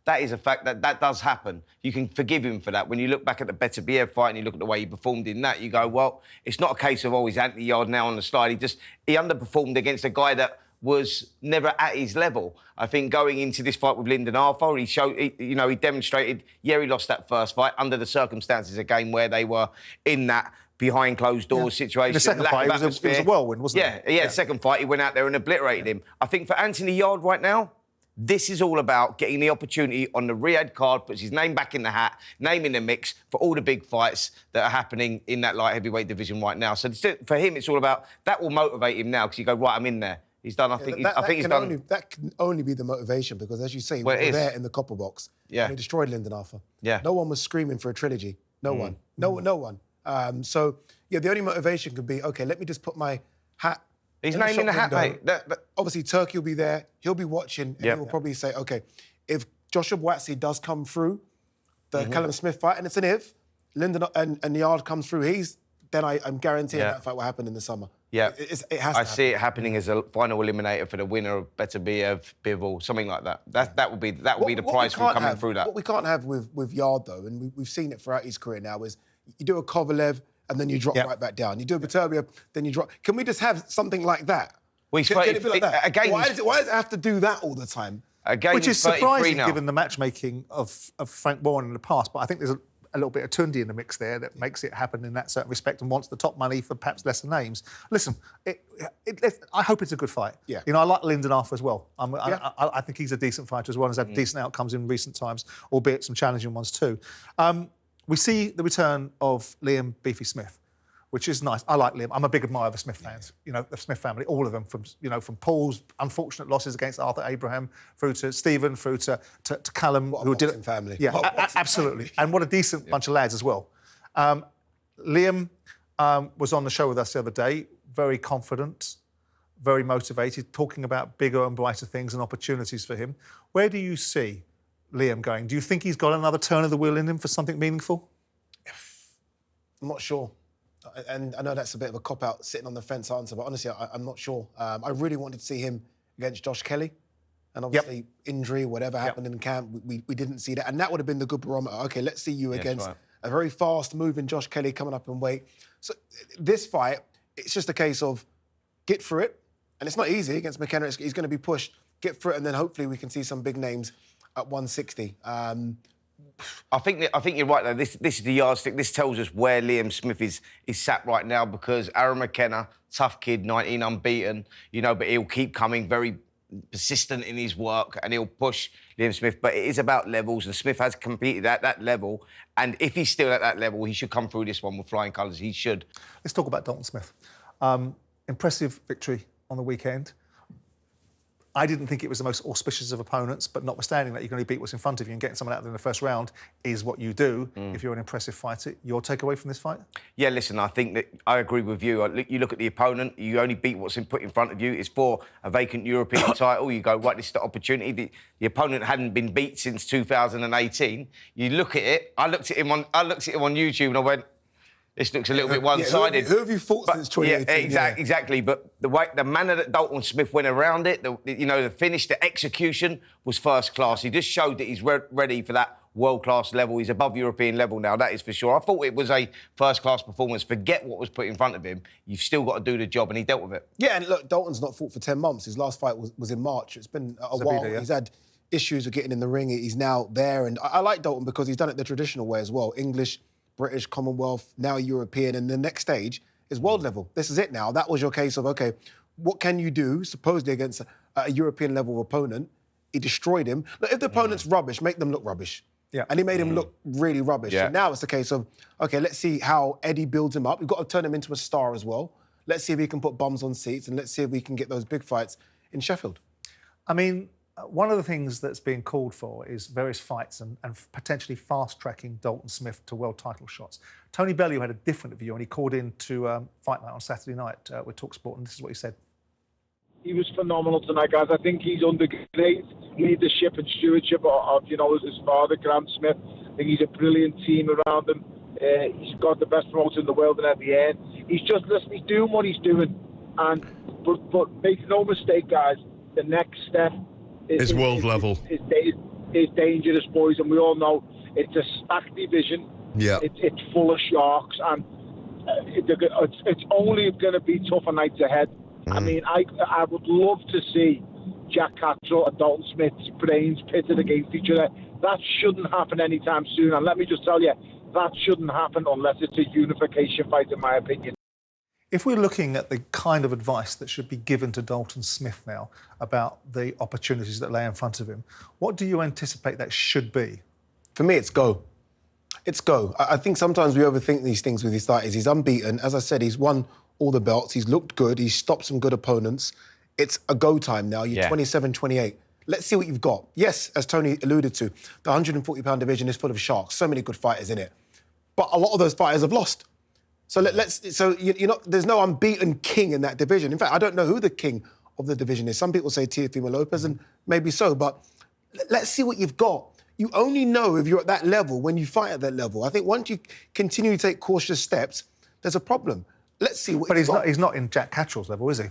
That is a fact that does happen. You can forgive him for that. When you look back at the Beterbiev fight and you look at the way he performed in that, you go, well, it's not a case of, he's Anthony Yarde now on the slide. He underperformed against a guy that was never at his level. I think going into this fight with Lyndon Arthur, he demonstrated, he lost that first fight under the circumstances, a game where they were in that behind closed doors situation. In the second fight, it was a whirlwind, wasn't it? Yeah, second fight, he went out there and obliterated him. I think for Anthony Yarde right now, this is all about getting the opportunity on the Riyadh card, puts his name back in the hat, name in the mix for all the big fights that are happening in that light heavyweight division right now. So for him, it's all about, that will motivate him now because you go, right, I'm in there. He's done, I think he's done. That can only be the motivation because, as you say, we were there in the copper box. Yeah. And he destroyed Lyndon Arthur. Yeah. No one was screaming for a trilogy. No one. No one. So, the only motivation could be, OK, let me just put my hat. His name in the hat, mate. Obviously, Turki will be there. He'll be watching, and he'll probably say, OK, if Joshua Boazzi does come through the Callum Smith fight, and it's an if, Lyndon and Yarde comes through, then I'm guaranteeing that fight will happen in the summer. Yeah, it has to happen. I see it happening as a final eliminator for the winner of Beterbiev, Bivol, something like that. That would be the prize for coming through that. What we can't have with Yarde, though, and we've seen it throughout his career now, is you do a Kovalev, and then you drop right back down. You do a Beterbiev, then you drop. Can we just have something like that? Well, can it be like that? Again, why does it have to do that all the time? Again, which is surprising given the matchmaking of Frank Warren in the past. But I think there's a little bit of Tundi in the mix there that makes it happen in that certain respect and wants the top money for perhaps lesser names. Listen, I hope it's a good fight. Yeah. I like Lyndon Arthur as well. I think he's a decent fighter as well and has had decent outcomes in recent times, albeit some challenging ones too. We see the return of Liam Beefy Smith, which is nice. I like Liam. I'm a big admirer of the Smith fans. The Smith family, all of them, from Paul's unfortunate losses against Arthur Abraham, through to Stephen, through to Callum, who did it. Family. Yeah, absolutely. And what a decent bunch of lads as well. Liam was on the show with us the other day, very confident, very motivated, talking about bigger and brighter things and opportunities for him. Where do you see Liam going? Do you think he's got another turn of the wheel in him for something meaningful? I'm not sure. And I know that's a bit of a cop-out, sitting on the fence answer, but honestly, I'm not sure. I really wanted to see him against Josh Kelly. And obviously, injury, whatever happened in camp, we didn't see that. And that would have been the good barometer. OK, let's see you against a very fast-moving Josh Kelly coming up in weight. So this fight, it's just a case of get through it, and it's not easy against McKenna. He's going to be pushed. Get through it, and then hopefully we can see some big names at 160. I think you're right though. This is the yardstick. This tells us where Liam Smith is sat right now, because Aaron McKenna, tough kid, 19 unbeaten, but he'll keep coming, very persistent in his work, and he'll push Liam Smith. But it is about levels, and Smith has competed at that level, and if he's still at that level, he should come through this one with flying colours. He should. Let's talk about Dalton Smith. Impressive victory on the weekend. I didn't think it was the most auspicious of opponents, but notwithstanding that, you can only beat what's in front of you, and getting someone out there in the first round is what you do if you're an impressive fighter. Your takeaway from this fight? Yeah, listen, I think that I agree with you. You look at the opponent, you only beat what's put in front of you. It's for a vacant European title. You go, right, this is the opportunity. The opponent hadn't been beat since 2018. You look at it. I looked at him on YouTube and I went, this looks a little bit one-sided. Who have you fought since 2018? Yeah, exactly. But the manner that Dalton Smith went around it, the finish, the execution was first class. He just showed that he's ready for that world-class level. He's above European level now, that is for sure. I thought it was a first-class performance. Forget what was put in front of him. You've still got to do the job, and he dealt with it. Yeah, and look, Dalton's not fought for 10 months. His last fight was in March. It's been a while. Yeah. He's had issues with getting in the ring. He's now there. And I like Dalton because he's done it the traditional way as well. English, British, Commonwealth, now European, and the next stage is world level. This is it now. That was your case of, OK, what can you do, supposedly, against a European level opponent? He destroyed him. Look, if the opponent's rubbish, make them look rubbish. Yeah. And he made him look really rubbish. Yeah. And now it's a case of, OK, let's see how Eddie builds him up. We've got to turn him into a star as well. Let's see if he can put bums on seats, and let's see if we can get those big fights in Sheffield. I mean, one of the things that's being called for is various fights and potentially fast-tracking Dalton Smith to world title shots. Tony Bellew had a different view, and he called in to Fight Night on Saturday night with TalkSport, and this is what he said. He was phenomenal tonight, guys. I think he's under great leadership and stewardship of his father, Grant Smith. I think he's a brilliant team around him. He's got the best promoter in the world in at the end. He's doing what he's doing. But make no mistake, guys, the next step is world level. Is dangerous, boys, and we all know it's a stacked division. Yeah, it's full of sharks, and it's only going to be tougher nights ahead. I mean, I would love to see Jack Catterall and Dalton Smith's brains pitted against each other. That shouldn't happen anytime soon, and let me just tell you, that shouldn't happen unless it's a unification fight, in my opinion. If we're looking at the kind of advice that should be given to Dalton Smith now about the opportunities that lay in front of him, what do you anticipate that should be? For me, it's go. It's go. I think sometimes we overthink these things with his fighters. He's unbeaten. As I said, he's won all the belts. He's looked good. He's stopped some good opponents. It's a go time now. You're 27, 28. Let's see what you've got. Yes, as Tony alluded to, the 140-pound division is full of sharks. So many good fighters in it. But a lot of those fighters have lost. So there's no unbeaten king in that division. In fact, I don't know who the king of the division is. Some people say Teofimo Lopez, and maybe so, but let's see what you've got. You only know if you're at that level when you fight at that level. I think once you continue to take cautious steps, there's a problem. Let's see what you've got. But he's not in Jack Catterall's level, is he?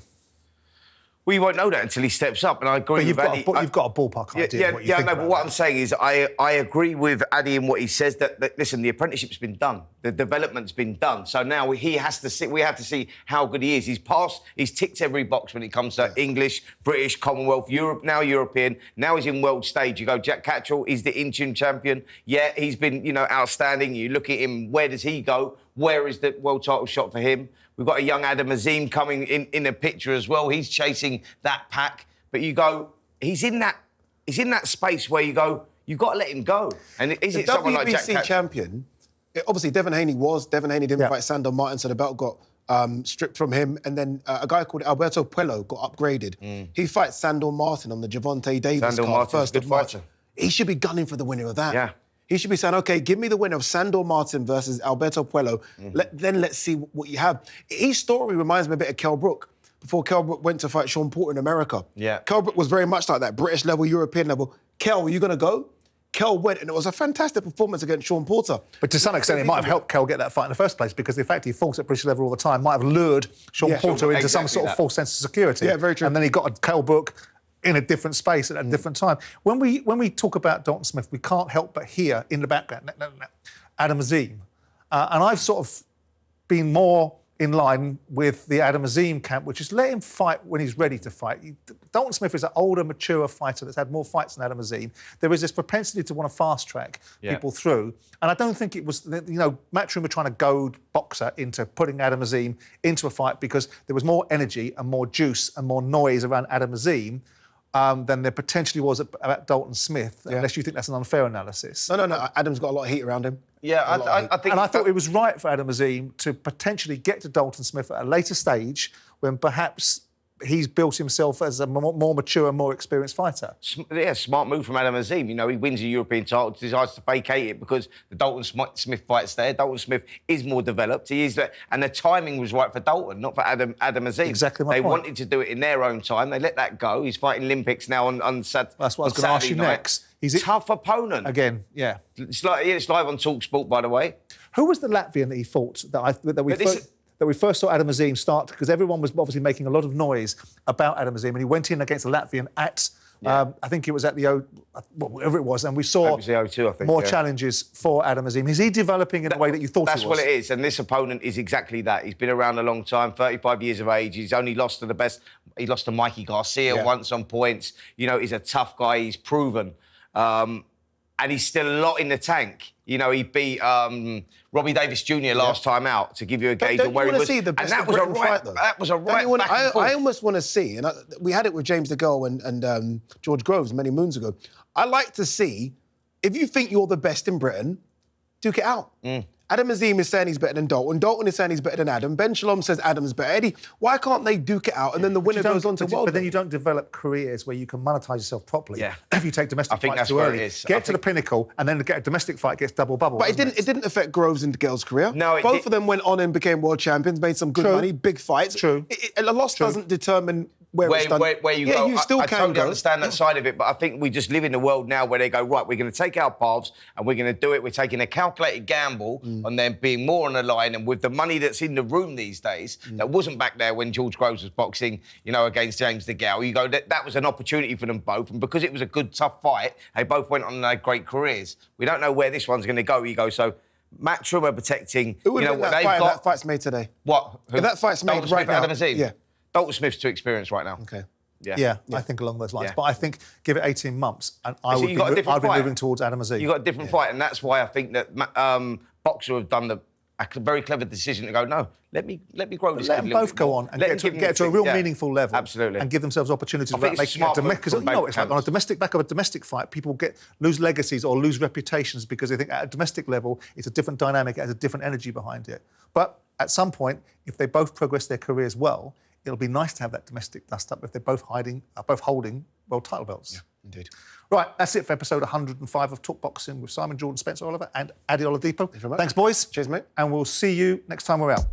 Well, you won't know that until he steps up, and I agree with Addy. You've got a ballpark idea of what you think about but what I'm saying is I agree with Addy in what he says, that listen, the apprenticeship's been done. The development's been done. So now we have to see how good he is. He's ticked every box when it comes to English, British, Commonwealth, Europe, now European. Now he's in world stage. You go, Jack Catterall, he's the interim champion. Yeah, he's been, outstanding. You look at him, where does he go? Where is the world title shot for him? We've got a young Adam Azim coming in the picture as well. He's chasing that pack. But you go, he's in that space where you go, you've got to let him go. And is it someone like Jack WBC champion, obviously Devin Haney didn't fight Sandor Martin, so the belt got stripped from him. And then a guy called Alberto Puello got upgraded. He fights Sandor Martin on the Javante Davis card, first of March. He should be gunning for the winner of that. Yeah. He should be saying, OK, give me the winner of Sandor Martin versus Alberto Puello. Then let's see what you have. His story reminds me a bit of Kell Brook. Before Kell Brook went to fight Sean Porter in America. Yeah. Kell Brook was very much like that, British level, European level. Kell, were you going to go? Kell went, and it was a fantastic performance against Sean Porter. But to some extent, it might have helped Kell get that fight in the first place, because the fact he fought at British level all the time might have lured Sean Porter into some sort of false sense of security. Yeah, very true. And then he got a Kell Brook in a different space at a different time. When we talk about Dalton Smith, we can't help but hear in the background Adam Azim. And I've sort of been more in line with the Adam Azim camp, which is let him fight when he's ready to fight. Dalton Smith is an older, mature fighter that's had more fights than Adam Azim. There is this propensity to want to fast-track people through. And I don't think it was, Matchroom were trying to goad Boxer into putting Adam Azim into a fight because there was more energy and more juice and more noise around Adam Azim than there potentially was about Dalton Smith, unless you think that's an unfair analysis. No. Adam's got a lot of heat around him. Yeah, I think... And I thought it was right for Adam Azim to potentially get to Dalton Smith at a later stage when perhaps he's built himself as a more mature and more experienced fighter. Yeah, smart move from Adam Azim. He wins a European title, decides to vacate it because the Dalton Smith fight's there. Dalton Smith is more developed. He is, and the timing was right for Dalton, not for Adam Azim. Exactly my point. They wanted to do it in their own time. They let that go. He's fighting Olympics now on Saturday. That's what I was going to ask you next. He's a tough opponent. Again, yeah. It's live on TalkSport, by the way. Who was the Latvian that he fought that we first saw Adam Azim start, because everyone was obviously making a lot of noise about Adam Azim, and he went in against a Latvian at, I think it was at the whatever it was, and we saw more challenges for Adam Azim. Is he developing in the way that you thought he was? That's what it is, and this opponent is exactly that. He's been around a long time, 35 years of age. He's only lost to the best. He lost to Mikey Garcia once on points. He's a tough guy. He's proven. And he's still a lot in the tank. He beat Robbie Davis Jr. last time out, to give you a gauge on where he was. And that was a right back and forth. I almost want to see, and we had it with James DeGaulle and George Groves many moons ago. I like to see, if you think you're the best in Britain, duke it out. Adam Azim is saying he's better than Dalton. Dalton is saying he's better than Adam. Ben Shalom says Adam's better. Eddie, why can't they duke it out and then the winner goes on to world? But then you don't develop careers where you can monetize yourself properly. Yeah. If you take domestic fights too early. Get to the pinnacle and then get a domestic fight gets double bubble. But it didn't affect Groves and DeGaule's career. No, both of them went on and became world champions, made some good money, big fights. True. A loss doesn't determine where you go. You still I can totally go. understand that side of it, but I think we just live in a world now where they go, right, we're going to take our paths and we're going to do it. We're taking a calculated gamble on them being more on the line, and with the money that's in the room these days, that wasn't back there when George Groves was boxing, against James DeGaulle. You go, that was an opportunity for them both, and because it was a good, tough fight, they both went on and had great careers. We don't know where this one's going to go. You go, so Matchroom are protecting, Who would what that they've fight, got. That fight's made today. What? If that fight's made right now. Adam Azim? Yeah. Dalton Smith's too experienced right now. Okay. Yeah, I think along those lines. Yeah. But I think give it 18 months and I'd be moving towards Adam Azim. You've got a different fight, and that's why I think that Boxer have done a very clever decision to go, no, let me grow this kid. Let them both go on and get to a real meaningful level. Absolutely. And give themselves opportunities without making it domestic. Because it's like on a domestic back of a domestic fight, people lose legacies or lose reputations because they think at a domestic level it's a different dynamic, it has a different energy behind it. But at some point, if they both progress their careers well, it'll be nice to have that domestic dust-up if they're both holding world title belts. Yeah, indeed. Right, that's it for episode 105 of Talk Boxing with Simon Jordan, Spencer Oliver and Adi Oladipo. Thanks, boys. Cheers, mate. And we'll see you next time we're out.